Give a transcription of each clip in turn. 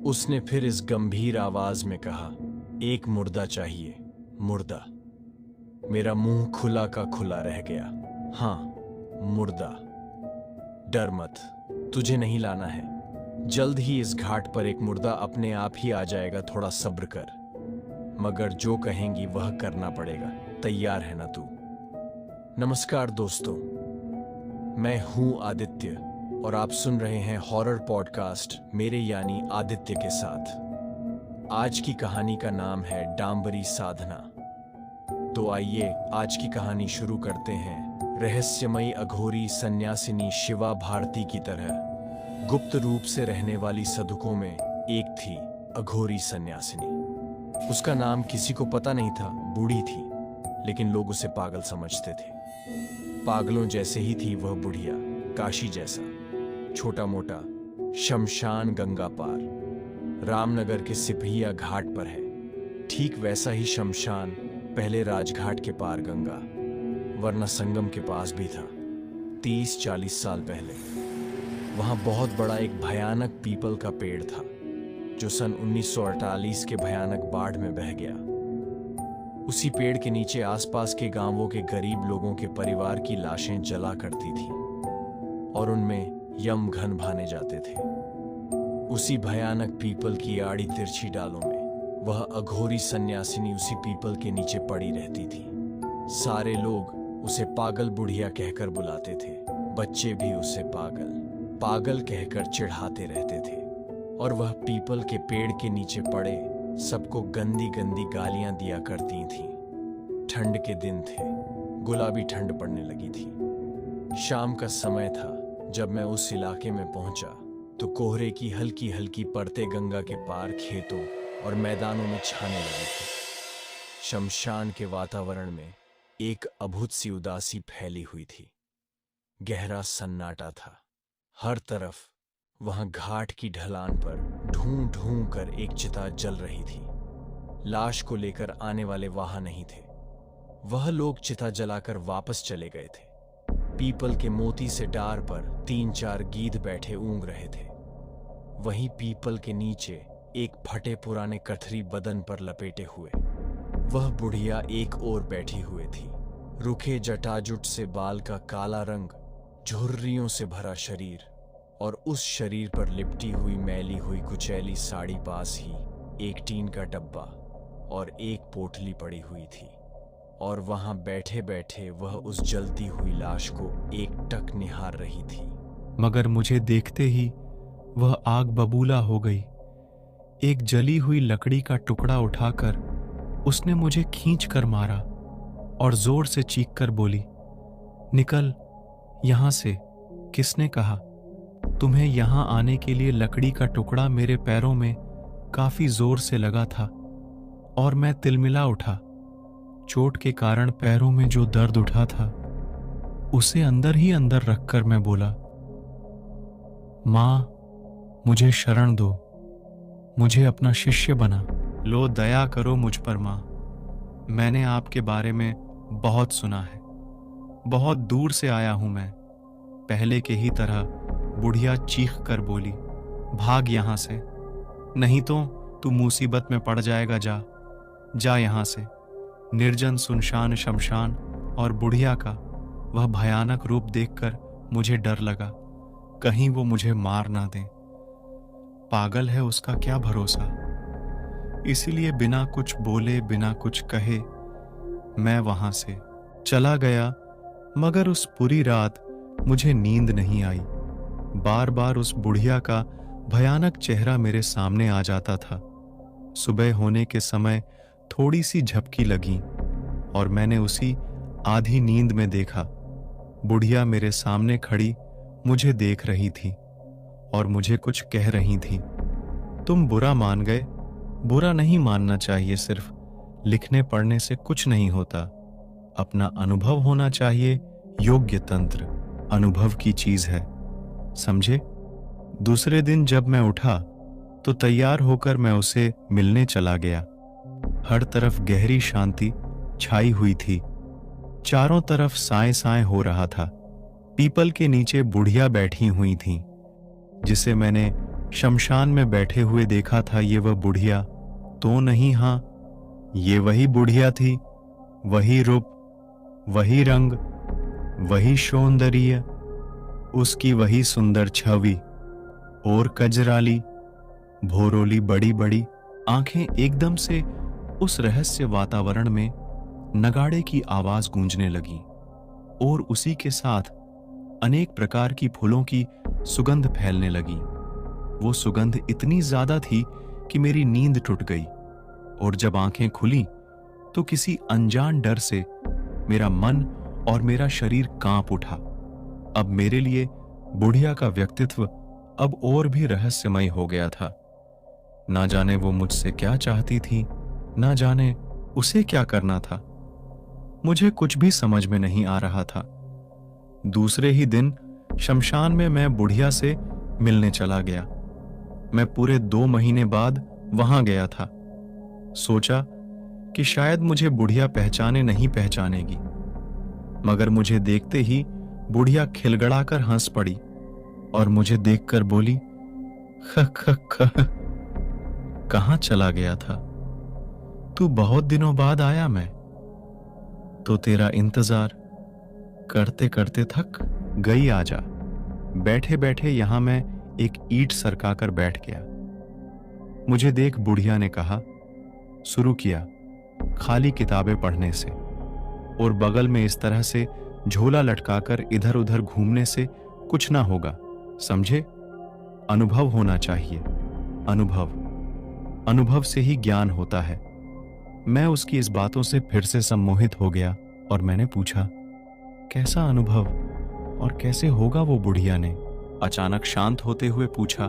उसने फिर इस गंभीर आवाज में कहा, एक मुर्दा चाहिए, मुर्दा। मेरा मुंह खुला का खुला रह गया। हाँ, मुर्दा। डर मत, तुझे नहीं लाना है। जल्द ही इस घाट पर एक मुर्दा अपने आप ही आ जाएगा, थोड़ा सब्र कर। मगर जो कहेंगी वह करना पड़ेगा। तैयार है ना तू? नमस्कार दोस्तों, मैं हूं आदित्य और आप सुन रहे हैं हॉरर पॉडकास्ट मेरे यानी आदित्य के साथ। आज की कहानी का नाम है डांबरी साधना। तो आइए आज की कहानी शुरू करते हैं। रहस्यमयी अघोरी सन्यासिनी शिवा भारती की तरह गुप्त रूप से रहने वाली साधुकों में एक थी अघोरी सन्यासिनी। उसका नाम किसी को पता नहीं था। बूढ़ी थी, लेकिन लोग उसे पागल समझते थे। पागलों जैसे ही थी वह बुढ़िया, काशी जैसा, छोटा मोटा। शमशान गंगा पार, रामनगर के सिपहिया घाट पर है। ठीक वैसा ही शमशान पहले राजघाट के पार गंगा, वरना संगम के पास भी था। 30-40 साल पहले वहां बहुत बड़ा एक भयानक पीपल का पेड़ था, जो सन 1948 के भयानक बाढ़ में बह गया। उसी पेड़ के नीचे आसपास के गांवों के गरीब लोगों के परिवार की लाशें जला करती थी और उनमें यम घन भाने जाते थे। उसी भयानक पीपल की आड़ी तिरछी डालों में वह अघोरी सन्यासिनी उसी पीपल के नीचे पड़ी रहती थी। सारे लोग उसे पागल बुढ़िया कहकर बुलाते थे। बच्चे भी उसे पागल पागल कहकर चिढ़ाते रहते थे। और वह पीपल के पेड़ के नीचे पड़े सबको गंदी गंदी गालियां दिया करती थीं। ठंड के दिन थे, गुलाबी ठंड पड़ने लगी थी। शाम का समय था जब मैं उस इलाके में पहुंचा तो कोहरे की हल्की हल्की परतें गंगा के पार खेतों और मैदानों में छाने लगी थी। शमशान के वातावरण में एक अद्भुत सी उदासी फैली हुई थी। गहरा सन्नाटा था। हर तरफ वहां घाट की ढलान पर ढूं ढूं कर एक चिता जल रही थी। लाश को लेकर आने वाले वाहन नहीं थे। वह लोग चिता जलाकर वापस चले गए थे। पीपल के मोती से डार पर 3-4 गीध बैठे ऊँग रहे थे। वहीं पीपल के नीचे एक फटे पुराने कथरी बदन पर लपेटे हुए वह बुढ़िया एक ओर बैठी हुई थी। रुखे जटाजुट से बाल का काला रंग, झुर्रियों से भरा शरीर और उस शरीर पर लिपटी हुई मैली हुई कुचैली साड़ी, पास ही एक टीन का डब्बा और एक पोटली पड़ी हुई थी। और वहां बैठे बैठे वह उस जलती हुई लाश को एकटक निहार रही थी। मगर मुझे देखते ही वह आग बबूला हो गई। एक जली हुई लकड़ी का टुकड़ा उठाकर उसने मुझे खींच कर मारा और जोर से चीख कर बोली, निकल यहां से। किसने कहा? तुम्हें यहां आने के लिए लकड़ी का टुकड़ा मेरे पैरों में काफी जोर से लगा था और मैं तिलमिला उठा। चोट के कारण पैरों में जो दर्द उठा था उसे अंदर ही अंदर रखकर मैं बोला, मां, मुझे शरण दो, मुझे अपना शिष्य बना लो, दया करो मुझ पर मां। मैंने आपके बारे में बहुत सुना है, बहुत दूर से आया हूं मैं। पहले के ही तरह बुढ़िया चीख कर बोली, भाग यहां से, नहीं तो तू मुसीबत में पड़ जाएगा। जा जा यहां से। निर्जन सुनसान शमशान और बुढ़िया का वह भयानक रूप देखकर मुझे डर लगा, कहीं वो मुझे मार ना दे। पागल है, उसका क्या भरोसा। इसीलिए बिना कुछ बोले, बिना कुछ कहे मैं वहां से चला गया। मगर उस पूरी रात मुझे नींद नहीं आई। बार बार उस बुढ़िया का भयानक चेहरा मेरे सामने आ जाता था। सुबह होने के समय थोड़ी सी झपकी लगी और मैंने उसी आधी नींद में देखा, बुढ़िया मेरे सामने खड़ी मुझे देख रही थी और मुझे कुछ कह रही थी। तुम बुरा मान गए। बुरा नहीं मानना चाहिए, सिर्फ लिखने पढ़ने से कुछ नहीं होता। अपना अनुभव होना चाहिए। योग्य तंत्र अनुभव की चीज है, समझे। दूसरे दिन जब मैं उठा तो तैयार होकर मैं उसे मिलने चला गया। हर तरफ गहरी शांति छाई हुई थी। चारों तरफ साए साए हो रहा था। पीपल के नीचे बुढ़िया बैठी हुई थीं, जिसे मैंने शमशान में बैठे हुए देखा था ये वह बुढ़िया तो नहीं, हाँ ये वही बुढ़िया थी, वही रूप, वही रंग, वही सौंदर्य, उसकी वही सुंदर छवि और कजराली भोरोली बड़ी बड़ी आंखें एकदम से उस रहस्य वातावरण में नगाड़े की आवाज गूंजने लगी और उसी के साथ अनेक प्रकार की फूलों की सुगंध फैलने लगी। वो सुगंध इतनी ज्यादा थी कि मेरी नींद टूट गई और जब आंखें खुली तो किसी अनजान डर से मेरा मन और मेरा शरीर कांप उठा। अब मेरे लिए बुढ़िया का व्यक्तित्व अब और भी रहस्यमय हो गया था। ना जाने वो मुझसे क्या चाहती थी, ना जाने उसे क्या करना था। मुझे कुछ भी समझ में नहीं आ रहा था। दूसरे ही दिन शमशान में मैं बुढ़िया से मिलने चला गया। मैं पूरे 2 महीने बाद वहां गया था। सोचा कि शायद मुझे बुढ़िया पहचाने नहीं पहचानेगी, मगर मुझे देखते ही बुढ़िया खिलगड़ाकर हंस पड़ी और मुझे देखकर बोली, ख ख ख कहां चला गया था तू? बहुत दिनों बाद आया मैं तो तेरा इंतजार करते करते थक गई। आजा। बैठे बैठे यहां मैं एक ईंट सरकाकर बैठ गया। मुझे देख बुढ़िया ने कहा, शुरू किया खाली किताबें पढ़ने से और बगल में इस तरह से झोला लटकाकर इधर उधर घूमने से कुछ ना होगा, समझे? अनुभव होना चाहिए। अनुभव से ही ज्ञान होता है। मैं उसकी इस बातों से फिर से सम्मोहित हो गया और मैंने पूछा, कैसा अनुभव और कैसे होगा वो? बुढ़िया ने अचानक शांत होते हुए पूछा,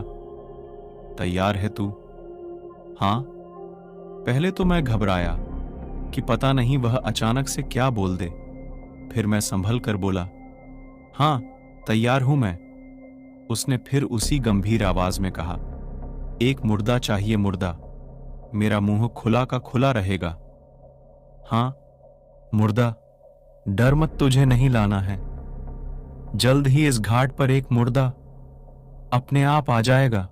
तैयार है तू? हां। पहले तो मैं घबराया कि पता नहीं वह अचानक से क्या बोल दे। फिर मैं संभल कर बोला, हां तैयार हूं मैं। उसने फिर उसी गंभीर आवाज में कहा, एक मुर्दा चाहिए, मुर्दा। मेरा मुंह खुला का खुला रहेगा। हां मुर्दा, डर मत, तुझे नहीं लाना है। जल्द ही इस घाट पर एक मुर्दा अपने आप आ जाएगा,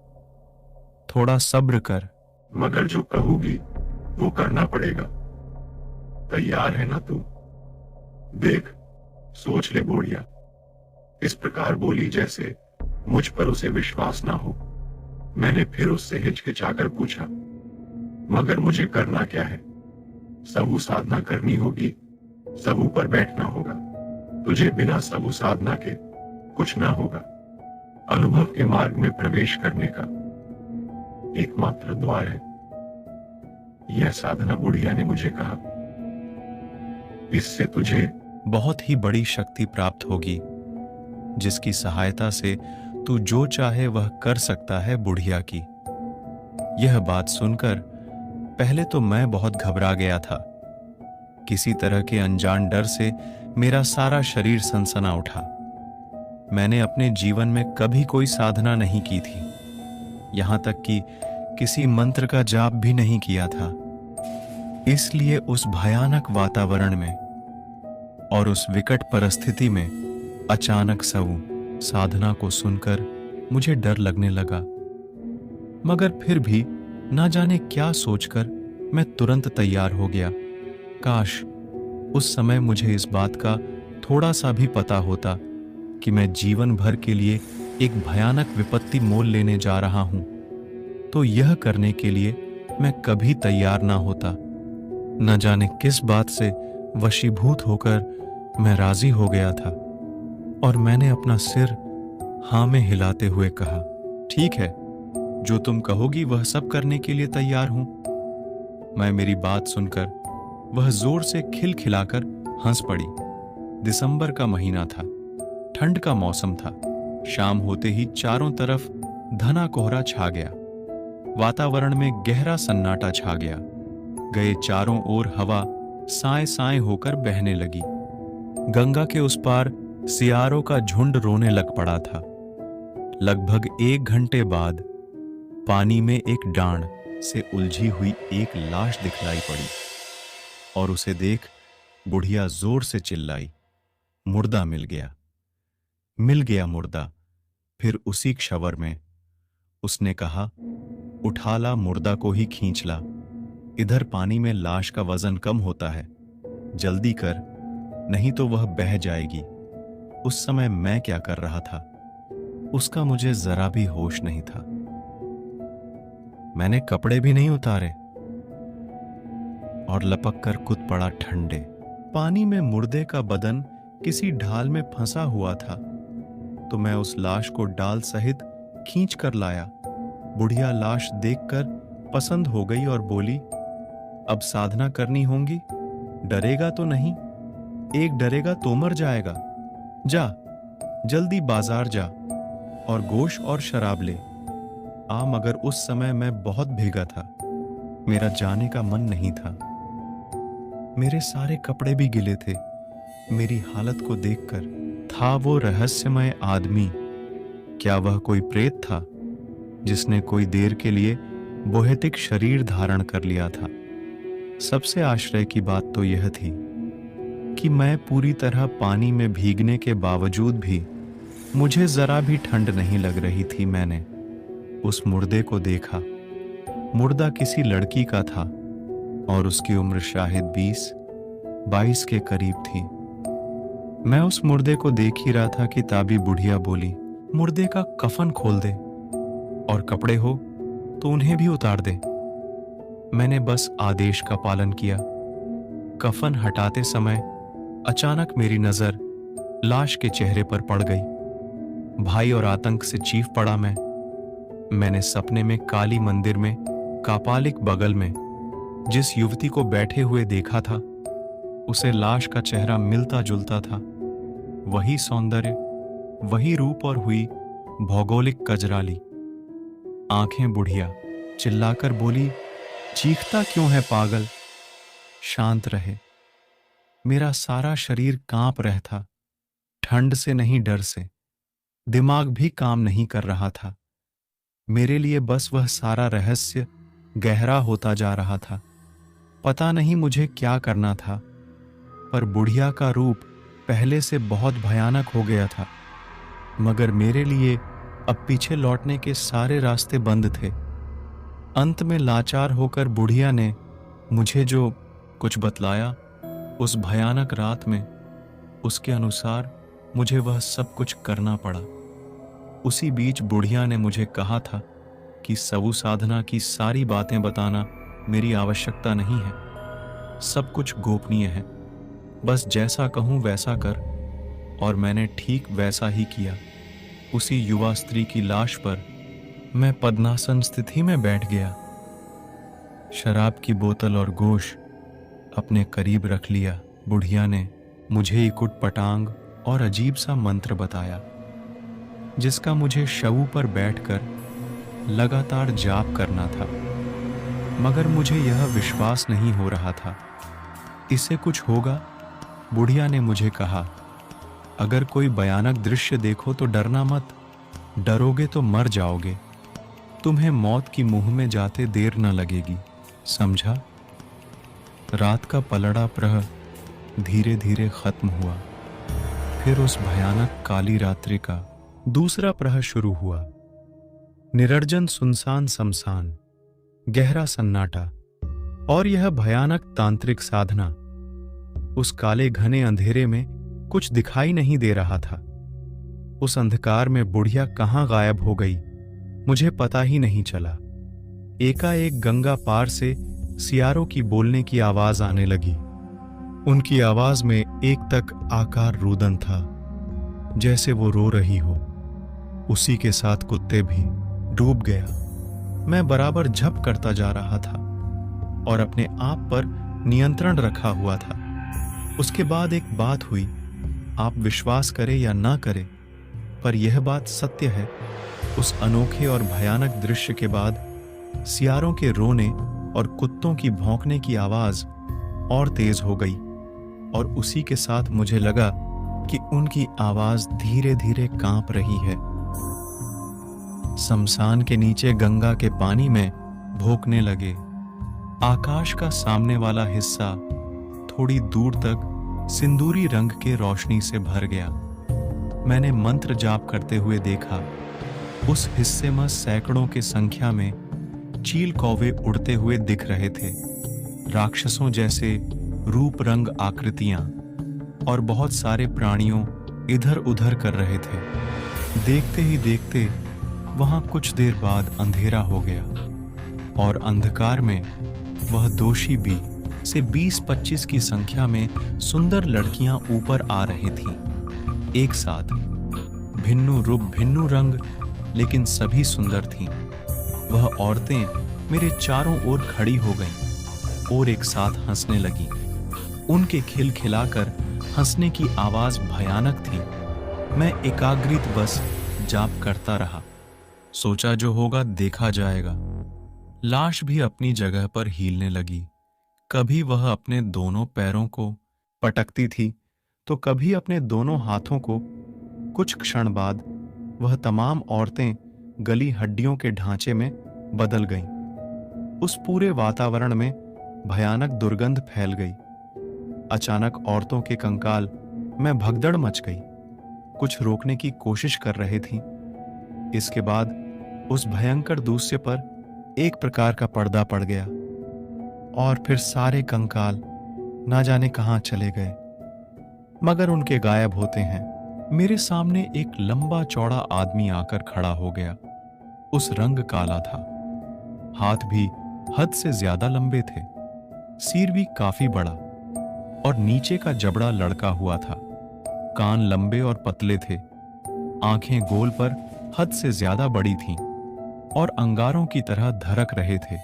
थोड़ा सब्र कर। मगर जो कहूगी वो करना पड़ेगा। तैयार है ना तू? देख, सोच ले बुढ़िया, इस प्रकार बोली जैसे मुझ पर उसे विश्वास ना हो। मैंने फिर उससे हिचकिचाकर पूछा, मगर मुझे करना क्या है? सबू साधना करनी होगी, सबू पर बैठना होगा। तुझे बिना सबू साधना के कुछ ना होगा। अनुभव के मार्ग में प्रवेश करने का एकमात्र द्वार है यह साधना, बुढ़िया ने मुझे कहा। इससे तुझे बहुत ही बड़ी शक्ति प्राप्त होगी, जिसकी सहायता से तू जो चाहे वह कर सकता है। बुढ़िया की यह बात सुनकर पहले तो मैं बहुत घबरा गया था। किसी तरह के अनजान डर से मेरा सारा शरीर सनसना उठा। मैंने अपने जीवन में कभी कोई साधना नहीं की थी, यहां तक कि किसी मंत्र का जाप भी नहीं किया था। इसलिए उस भयानक वातावरण में और उस विकट परिस्थिति में अचानक सबू साधना को सुनकर मुझे डर लगने लगा। मगर फिर भी ना जाने क्या सोचकर मैं तुरंत तैयार हो गया। काश उस समय मुझे इस बात का थोड़ा सा भी पता होता कि मैं जीवन भर के लिए एक भयानक विपत्ति मोल लेने जा रहा हूं, तो यह करने के लिए मैं कभी तैयार ना होता। न जाने किस बात से वशीभूत होकर मैं राजी हो गया था और मैंने अपना सिर हां में हिलाते हुए कहा, ठीक है, जो तुम कहोगी वह सब करने के लिए तैयार हूं। मैं मेरी बात सुनकर वह जोर से खिलखिलाकर हंस पड़ी। दिसंबर का महीना था, ठंड का मौसम था। शाम होते ही चारों तरफ घना कोहरा छा गया। वातावरण में गहरा सन्नाटा छा गया। गए चारों ओर हवा साए साए होकर बहने लगी। गंगा के उस पार सियारों का झुंड रोने लग पड़ा था। लगभग 1 घंटे बाद पानी में एक डांड से उलझी हुई एक लाश दिखलाई पड़ी और उसे देख बुढ़िया जोर से चिल्लाई, मुर्दा मिल गया, मिल गया मुर्दा। फिर उसी क्षवर में उसने कहा, उठा ला, मुर्दा को ही खींच ला। इधर पानी में लाश का वजन कम होता है, जल्दी कर, नहीं तो वह बह जाएगी। उस समय मैं क्या कर रहा था, उसका मुझे जरा भी होश नहीं था। मैंने कपड़े भी नहीं उतारे और लपक कर कूद पड़ा ठंडे पानी में। मुर्दे का बदन किसी ढाल में फंसा हुआ था, तो मैं उस लाश को डाल सहित खींच कर लाया। बुढ़िया लाश देखकर पसंद हो गई और बोली, अब साधना करनी होगी, डरेगा तो नहीं? एक डरेगा तो मर जाएगा। जा, जल्दी बाजार जा और गोश और शराब ले आ। मगर उस समय मैं बहुत भीगा था, मेरा जाने का मन नहीं था। मेरे सारे कपड़े भी गिले थे। मेरी हालत को देखकर था वो रहस्यमय आदमी, क्या वह कोई प्रेत था जिसने कोई देर के लिए बोहेतिक शरीर धारण कर लिया था? सबसे आश्चर्य की बात तो यह थी कि मैं पूरी तरह पानी में भीगने के बावजूद भी मुझे जरा भी ठंड नहीं लग रही थी। मैंने उस मुर्दे को देखा। मुर्दा किसी लड़की का था और उसकी उम्र शायद 20-22 के करीब थी। मैं उस मुर्दे को देख ही रहा था कि ताबी बुढ़िया बोली, मुर्दे का कफन खोल दे और कपड़े हो तो उन्हें भी उतार दे। मैंने बस आदेश का पालन किया। कफन हटाते समय अचानक मेरी नजर लाश के चेहरे पर पड़ गई। भाई और आतंक से चीख पड़ा मैंने सपने में काली मंदिर में कापालिक बगल में जिस युवती को बैठे हुए देखा था, उसे लाश का चेहरा मिलता जुलता था। वही सौंदर्य, वही रूप और हुई भौगोलिक कजराली। आंखें बुढ़िया चिल्लाकर बोली, चीखता क्यों है पागल, शांत रहे। मेरा सारा शरीर कांप रहा था, ठंड से नहीं डर से। दिमाग भी काम नहीं कर रहा था। मेरे लिए बस वह सारा रहस्य गहरा होता जा रहा था। पता नहीं मुझे क्या करना था, पर बुढ़िया का रूप पहले से बहुत भयानक हो गया था। मगर मेरे लिए अब पीछे लौटने के सारे रास्ते बंद थे। अंत में लाचार होकर बुढ़िया ने मुझे जो कुछ बतलाया उस भयानक रात में, उसके अनुसार मुझे वह सब कुछ करना पड़ा। उसी बीच बुढ़िया ने मुझे कहा था कि सबू साधना की सारी बातें बताना मेरी आवश्यकता नहीं है, सब कुछ गोपनीय है, बस जैसा कहूं वैसा कर। और मैंने ठीक वैसा ही किया। उसी युवा स्त्री की लाश पर मैं पद्मासन स्थिति में बैठ गया। शराब की बोतल और गोश अपने करीब रख लिया। बुढ़िया ने मुझे इकुट पटांग और अजीब सा मंत्र बताया, जिसका मुझे शवू पर बैठकर लगातार जाप करना था। मगर मुझे यह विश्वास नहीं हो रहा था, इससे कुछ होगा। बुढ़िया ने मुझे कहा, अगर कोई भयानक दृश्य देखो तो डरना मत, डरोगे तो मर जाओगे। तुम्हें मौत की मुंह में जाते देर न लगेगी, समझा? रात का पलड़ा प्रहर धीरे धीरे खत्म हुआ। फिर उस भयानक काली रात्रि का दूसरा प्रहर शुरू हुआ। निरर्जन सुनसान शमशान, गहरा सन्नाटा और यह भयानक तांत्रिक साधना। उस काले घने अंधेरे में कुछ दिखाई नहीं दे रहा था। उस अंधकार में बुढ़िया कहां गायब हो गई मुझे पता ही नहीं चला। एकाएक गंगा पार से सियारों की बोलने की आवाज आने लगी। उनकी आवाज में एक तक आकार रुदन था, जैसे वो रो रही हो। उसी के साथ कुत्ते भी। डूब गया। मैं बराबर झप करता जा रहा था और अपने आप पर नियंत्रण रखा हुआ था। उसके बाद एक बात हुई, आप विश्वास करें या ना करें, पर यह बात सत्य है। उस अनोखे और भयानक दृश्य के बाद सियारों के रोने और कुत्तों की भौंकने की आवाज और तेज हो गई, और उसी के साथ मुझे लगा कि उनकी आवाज धीरे धीरे कांप रही है। शमशान के नीचे गंगा के पानी में भोंकने लगे। आकाश का सामने वाला हिस्सा थोड़ी दूर तक सिंदूरी रंग के रोशनी से भर गया। मैंने मंत्र जाप करते हुए देखा उस हिस्से में सैकड़ों के संख्या में चील कौवे उड़ते हुए दिख रहे थे, राक्षसों जैसे रूप रंग आकृतियां, और बहुत सारे प्राणियों इधर उधर कर रहे थे। देखते ही देखते वहां कुछ देर बाद अंधेरा हो गया और अंधकार में वह दोषी भी से 20-25 की संख्या में सुंदर लड़कियां ऊपर आ रही थीं, एक साथ, भिन्नु रूप भिन्नु रंग, लेकिन सभी सुंदर थीं। वह औरतें मेरे चारों ओर खड़ी हो गईं और एक साथ हंसने लगीं। उनके खिलखिलाकर हंसने की आवाज भयानक थी। मैं एकाग्रित बस जाप करता रहा, सोचा जो होगा देखा जाएगा। लाश भी अपनी जगह पर हिलने लगी। कभी वह अपने दोनों पैरों को पटकती थी तो कभी अपने दोनों हाथों को। कुछ क्षण बाद वह तमाम औरतें गली हड्डियों के ढांचे में बदल गईं। उस पूरे वातावरण में भयानक दुर्गंध फैल गई। अचानक औरतों के कंकाल में भगदड़ मच गई। कुछ रोकने की कोशिश कर रहे थीं। इसके बाद उस भयंकर दृश्य पर एक प्रकार का पर्दा पड़ गया और फिर सारे कंकाल ना जाने कहां चले गए, मगर उनके गायब होते हैं मेरे सामने एक लंबा चौड़ा आदमी आकर खड़ा हो गया। उस रंग काला था, हाथ भी हद से ज्यादा लंबे थे, सिर भी काफी बड़ा और नीचे का जबड़ा लड़का हुआ था। कान लंबे और पतले थे, आंखें गोल पर हद से ज्यादा बड़ी थीं और अंगारों की तरह धड़क रहे थे।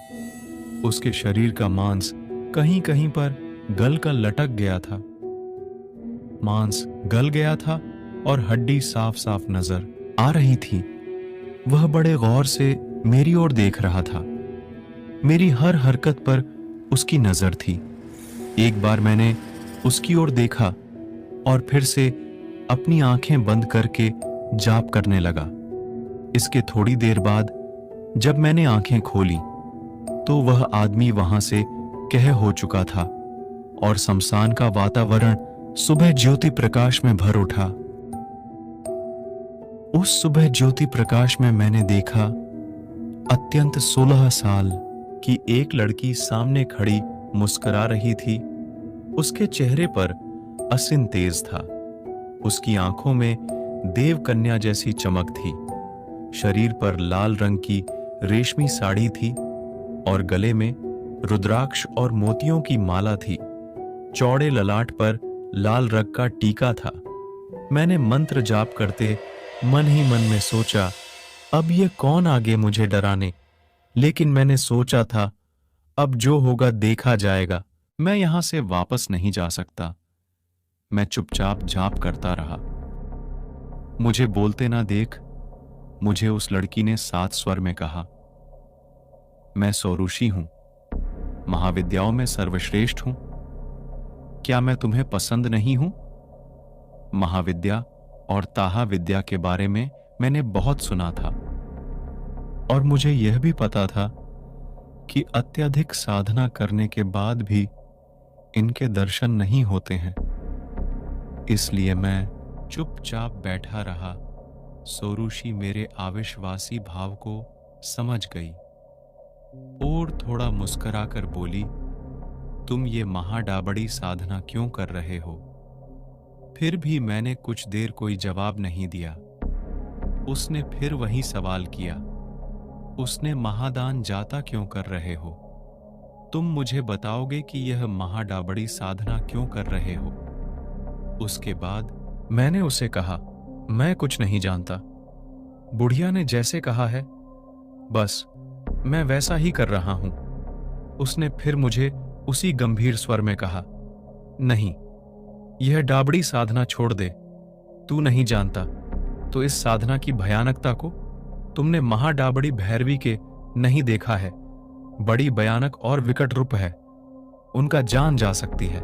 उसके शरीर का मांस कहीं कहीं पर गल कर लटक गया था। मांस गल गया था और हड्डी साफ साफ नजर आ रही थी। वह बड़े गौर से मेरी ओर देख रहा था। मेरी हर हरकत पर उसकी नजर थी। एक बार मैंने उसकी ओर देखा और फिर से अपनी आंखें बंद करके जाप करने लगा। इसके थोड़ी देर बाद जब मैंने आंखें खोली तो वह आदमी वहां से कह हो चुका था और शमशान का वातावरण सुबह ज्योति प्रकाश में भर उठा। उस सुबह ज्योति प्रकाश में मैंने देखा अत्यंत 16 साल की एक लड़की सामने खड़ी मुस्कुरा रही थी। उसके चेहरे पर असीम तेज था। उसकी आंखों में देव कन्या जैसी चमक थी। शरीर पर लाल रंग की रेशमी साड़ी थी और गले में रुद्राक्ष और मोतियों की माला थी। चौड़े ललाट पर लाल रंग का टीका था। मैंने मंत्र जाप करते मन ही मन में सोचा, अब ये कौन आगे मुझे डराने। लेकिन मैंने सोचा था अब जो होगा देखा जाएगा, मैं यहां से वापस नहीं जा सकता। मैं चुपचाप जाप करता रहा। मुझे बोलते ना देख, मुझे उस लड़की ने 7 स्वर में कहा। मैं सौरुषि हूं, महाविद्याओं में सर्वश्रेष्ठ हूं। क्या मैं तुम्हें पसंद नहीं हूं? महाविद्या और ताहा विद्या के बारे में मैंने बहुत सुना था और मुझे यह भी पता था कि अत्यधिक साधना करने के बाद भी इनके दर्शन नहीं होते हैं। इसलिए मैं चुपचाप बैठा रहा। सौरुषि मेरे अविश्वासी भाव को समझ गई और थोड़ा मुस्कुराकर बोली, तुम ये महाडाबड़ी साधना क्यों कर रहे हो? फिर भी मैंने कुछ देर कोई जवाब नहीं दिया। उसने फिर वही सवाल किया, उसने महादान जाता क्यों कर रहे हो? तुम मुझे बताओगे कि यह महाडाबड़ी साधना क्यों कर रहे हो? उसके बाद मैंने उसे कहा, मैं कुछ नहीं जानता। बुढ़िया ने जैसे कहा है बस मैं वैसा ही कर रहा हूं। उसने फिर मुझे उसी गंभीर स्वर में कहा, नहीं, यह डाबड़ी साधना छोड़ दे। तू नहीं जानता तो इस साधना की भयानकता को। तुमने महाडाबड़ी भैरवी के नहीं देखा है। बड़ी भयानक और विकट रूप है, उनका जान जा सकती है।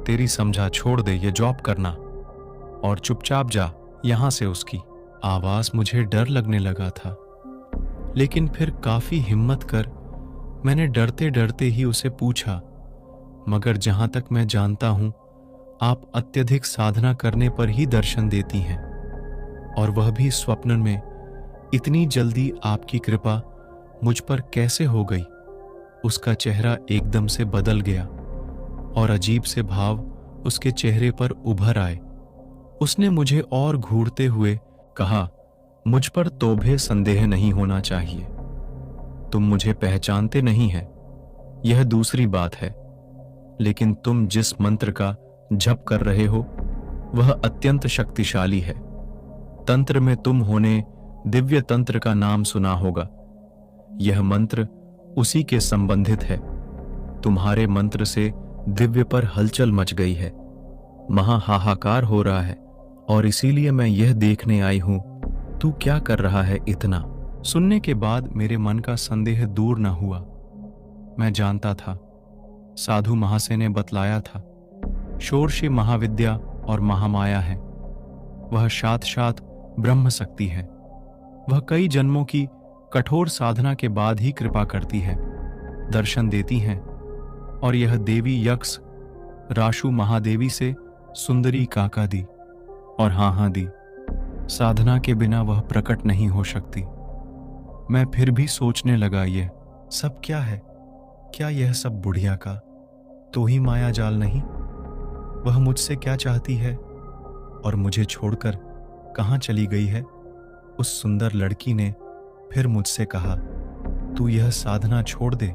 तेरी समझा छोड़ दे ये जॉब करना और चुपचाप जा यहां से। उसकी आवाज मुझे डर लगने लगा था, लेकिन फिर काफी हिम्मत कर मैंने डरते डरते ही उसे पूछा, मगर जहां तक मैं जानता हूं आप अत्यधिक साधना करने पर ही दर्शन देती हैं, और वह भी स्वप्न में इतनी जल्दी आपकी कृपा मुझ पर कैसे हो गई? उसका चेहरा एकदम से बदल गया और अजीब से भाव उसके चेहरे पर उभर आए। उसने मुझे और घूरते हुए कहा, मुझ पर तोबे संदेह नहीं होना चाहिए। तुम मुझे पहचानते नहीं है, यह दूसरी बात है, लेकिन तुम जिस मंत्र का जप कर रहे हो वह अत्यंत शक्तिशाली है। तंत्र में तुम होने दिव्य तंत्र का नाम सुना होगा। यह मंत्र उसी के संबंधित है। तुम्हारे मंत्र से दिव्य पर हलचल मच गई है, महा हाहाकार हो रहा है, और इसीलिए मैं यह देखने आई हूं तू क्या कर रहा है इतना। सुनने के बाद मेरे मन का संदेह दूर न हुआ। मैं जानता था, साधु महाशय ने बतलाया था, षोडशी महाविद्या और महामाया है। वह साक्षात ब्रह्म शक्ति है। वह कई जन्मों की कठोर साधना के बाद ही कृपा करती है, दर्शन देती हैं। और यह देवी यक्ष राशु महादेवी से सुंदरी काका दी और हाँ दी। साधना के बिना वह प्रकट नहीं हो सकती। मैं फिर भी सोचने लगा, यह सब क्या है? क्या यह सब बुढ़िया का तो ही माया जाल नहीं? वह मुझसे क्या चाहती है और मुझे छोड़कर कहाँ चली गई है? उस सुंदर लड़की ने फिर मुझसे कहा, तू यह साधना छोड़ दे,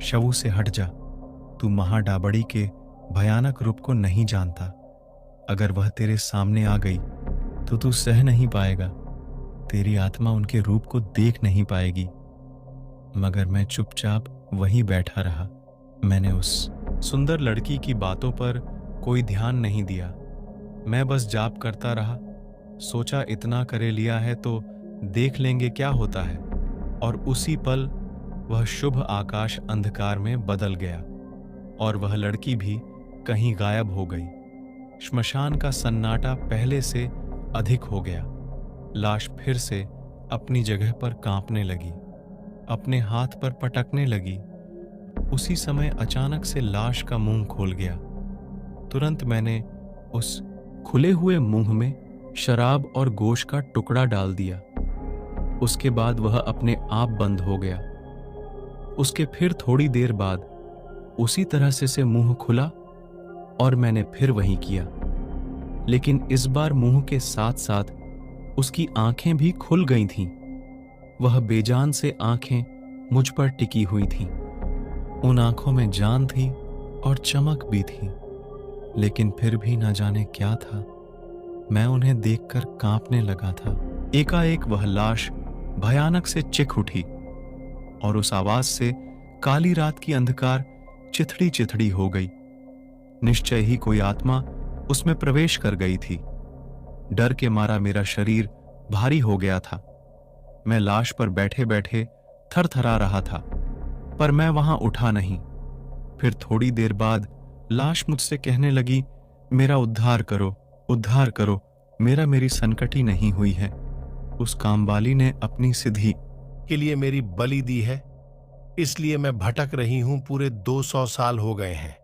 शवु से हट जा। तू महाडाबड़ी के भयानक रूप को नहीं जानता। अगर वह तेरे सामने आ गई तो तू सह नहीं पाएगा। तेरी आत्मा उनके रूप को देख नहीं पाएगी। मगर मैं चुपचाप वहीं बैठा रहा। मैंने उस सुंदर लड़की की बातों पर कोई ध्यान नहीं दिया। मैं बस जाप करता रहा। सोचा इतना करे लिया है तो देख लेंगे क्या होता है। और उसी पल वह शुभ आकाश अंधकार में बदल गया और वह लड़की भी कहीं गायब हो गई। श्मशान का सन्नाटा पहले से अधिक हो गया। लाश फिर से अपनी जगह पर कांपने लगी, अपने हाथ पर पटकने लगी। उसी समय अचानक से लाश का मुंह खोल गया। तुरंत मैंने उस खुले हुए मुंह में शराब और गोश्त का टुकड़ा डाल दिया। उसके बाद वह अपने आप बंद हो गया। उसके फिर थोड़ी देर बाद उसी तरह से मुंह खुला और मैंने फिर वही किया, लेकिन इस बार मुंह के साथ साथ उसकी आंखें भी खुल गई थीं। वह बेजान से आंखें मुझ पर टिकी हुई थीं। उन आंखों में जान थी और चमक भी थी, लेकिन फिर भी न जाने क्या था। मैं उन्हें देखकर कांपने लगा था। एकाएक वह लाश भयानक से चीख उठी और उस आवाज से काली रात की अंधकार चिथड़ी चिथड़ी हो गई। निश्चय ही कोई आत्मा उसमें प्रवेश कर गई थी। डर के मारा मेरा शरीर भारी हो गया था। मैं लाश पर बैठे बैठे थरथरा रहा था, पर मैं वहां उठा नहीं। फिर थोड़ी देर बाद लाश मुझसे कहने लगी, मेरा उद्धार करो, उद्धार करो, मेरी संकटी नहीं हुई है। उस कामवाली ने अपनी सिद्धि के लिए मेरी बलि दी है, इसलिए मैं भटक रही हूं। पूरे 200 साल हो गए हैं।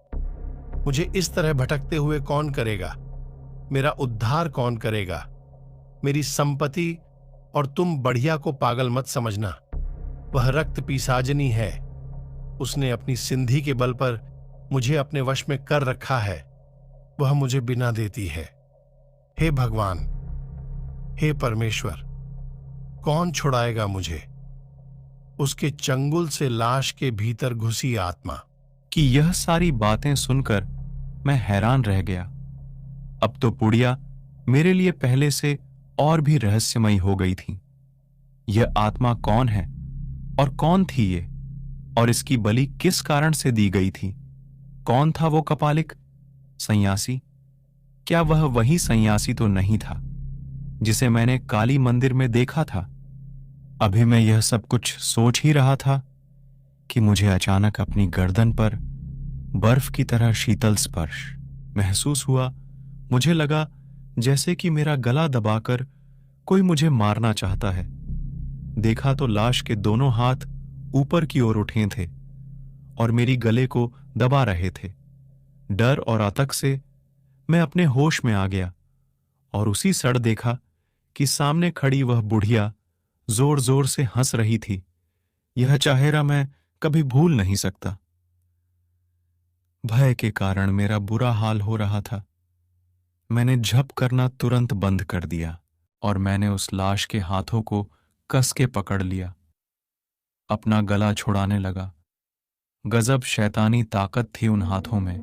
मुझे इस तरह भटकते हुए कौन करेगा? मेरा उद्धार कौन करेगा? मेरी संपत्ति और तुम बढ़िया को पागल मत समझना। वह रक्त पिशाचनी है। उसने अपनी सिंधी के बल पर मुझे अपने वश में कर रखा है। वह मुझे बिना देती है। हे भगवान, हे परमेश्वर, कौन छुड़ाएगा मुझे? उसके चंगुल से लाश के भीतर घुसी आत्मा। कि यह सारी बातें सुनकर मैं हैरान रह गया। अब तो पुड़िया मेरे लिए पहले से और भी रहस्यमयी हो गई थी। यह आत्मा कौन है और कौन थी ये, और इसकी बलि किस कारण से दी गई थी? कौन था वो कपालिक सन्यासी? क्या वह वही सन्यासी तो नहीं था जिसे मैंने काली मंदिर में देखा था? अभी मैं यह सब कुछ सोच ही रहा था कि मुझे अचानक अपनी गर्दन पर बर्फ की तरह शीतल स्पर्श महसूस हुआ। मुझे लगा जैसे कि मेरा गला दबाकर कोई मुझे मारना चाहता है। देखा तो लाश के दोनों हाथ ऊपर की ओर उठे थे और मेरी गले को दबा रहे थे। डर और आतंक से मैं अपने होश में आ गया और उसी क्षण देखा कि सामने खड़ी वह बुढ़िया जोर जोर से हंस रही थी। यह चेहरा मैं कभी भूल नहीं सकता। भय के कारण मेरा बुरा हाल हो रहा था। मैंने झप करना तुरंत बंद कर दिया और मैंने उस लाश के हाथों को कस के पकड़ लिया। अपना गला छुड़ाने लगा। गजब शैतानी ताकत थी उन हाथों में।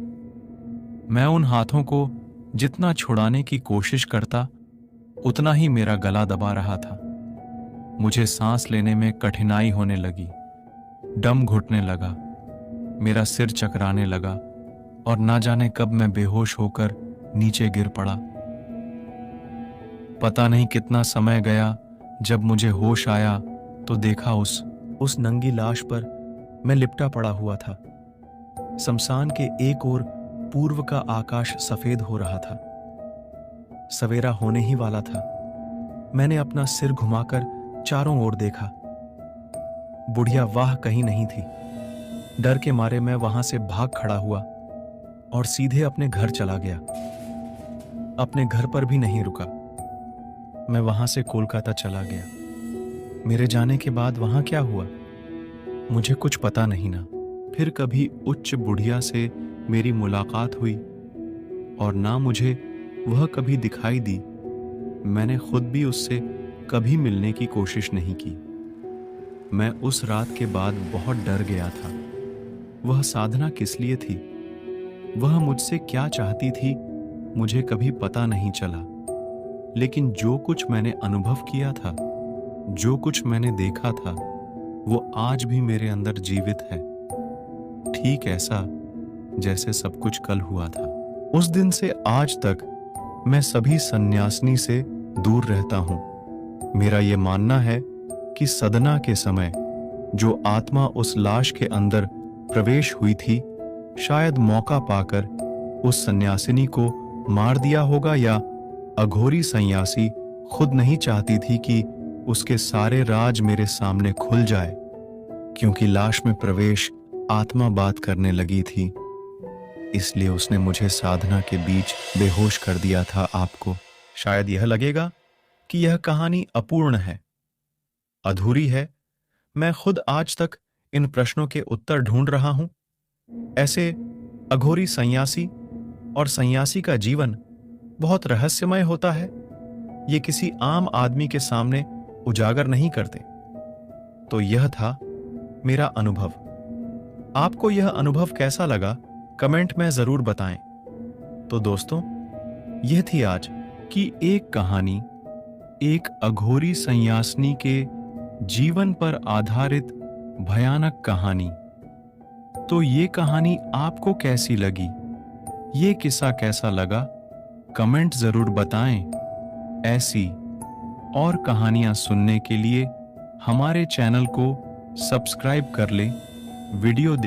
मैं उन हाथों को जितना छुड़ाने की कोशिश करता, उतना ही मेरा गला दबा रहा था। मुझे सांस लेने में कठिनाई होने लगी। दम घुटने लगा। मेरा सिर चकराने लगा और ना जाने कब मैं बेहोश होकर नीचे गिर पड़ा। पता नहीं कितना समय गया। जब मुझे होश आया तो देखा उस नंगी लाश पर मैं लिपटा पड़ा हुआ था। शमशान के एक ओर पूर्व का आकाश सफेद हो रहा था। सवेरा होने ही वाला था। मैंने अपना सिर घुमाकर चारों ओर देखा। बुढ़िया वाह कहीं नहीं थी। डर के मारे मैं वहां से भाग खड़ा हुआ और सीधे अपने घर चला गया। अपने घर पर भी नहीं रुका। मैं वहां से कोलकाता चला गया। मेरे जाने के बाद वहां क्या हुआ, मुझे कुछ पता नहीं ना। फिर कभी उच्च बुढ़िया से मेरी मुलाकात हुई और ना मुझे वह कभी दिखाई दी। मैंने खुद भी उससे कभी मिलने की कोशिश नहीं की। मैं उस रात के बाद बहुत डर गया था। वह साधना किस लिए थी, वह मुझसे क्या चाहती थी, मुझे कभी पता नहीं चला। लेकिन जो कुछ मैंने अनुभव किया था, जो कुछ मैंने देखा था, वो आज भी मेरे अंदर जीवित है। ठीक ऐसा जैसे सब कुछ कल हुआ था। उस दिन से आज तक मैं सभी सन्यासिनी से दूर रहता हूं। मेरा यह मानना है कि सदना के समय जो आत्मा उस लाश के अंदर प्रवेश हुई थी, शायद मौका पाकर उस सन्यासिनी को मार दिया होगा, या अघोरी सन्यासी खुद नहीं चाहती थी कि उसके सारे राज मेरे सामने खुल जाए, क्योंकि लाश में प्रवेश आत्मा बात करने लगी थी। इसलिए उसने मुझे साधना के बीच बेहोश कर दिया था। आपको शायद यह लगेगा कि यह कहानी अपूर्ण है, अधूरी है। मैं खुद आज तक इन प्रश्नों के उत्तर ढूंढ रहा हूं। ऐसे अघोरी सन्यासी और सन्यासी का जीवन बहुत रहस्यमय होता है। ये किसी आम आदमी के सामने उजागर नहीं करते। तो यह था मेरा अनुभव। आपको यह अनुभव कैसा लगा, कमेंट में जरूर बताएं। तो दोस्तों, यह थी आज की एक कहानी, एक अघोरी सन्यासिनी के जीवन पर आधारित भयानक कहानी। तो ये कहानी आपको कैसी लगी, ये किस्सा कैसा लगा, कमेंट जरूर बताएं। ऐसी और कहानियां सुनने के लिए हमारे चैनल को सब्सक्राइब कर लें। वीडियो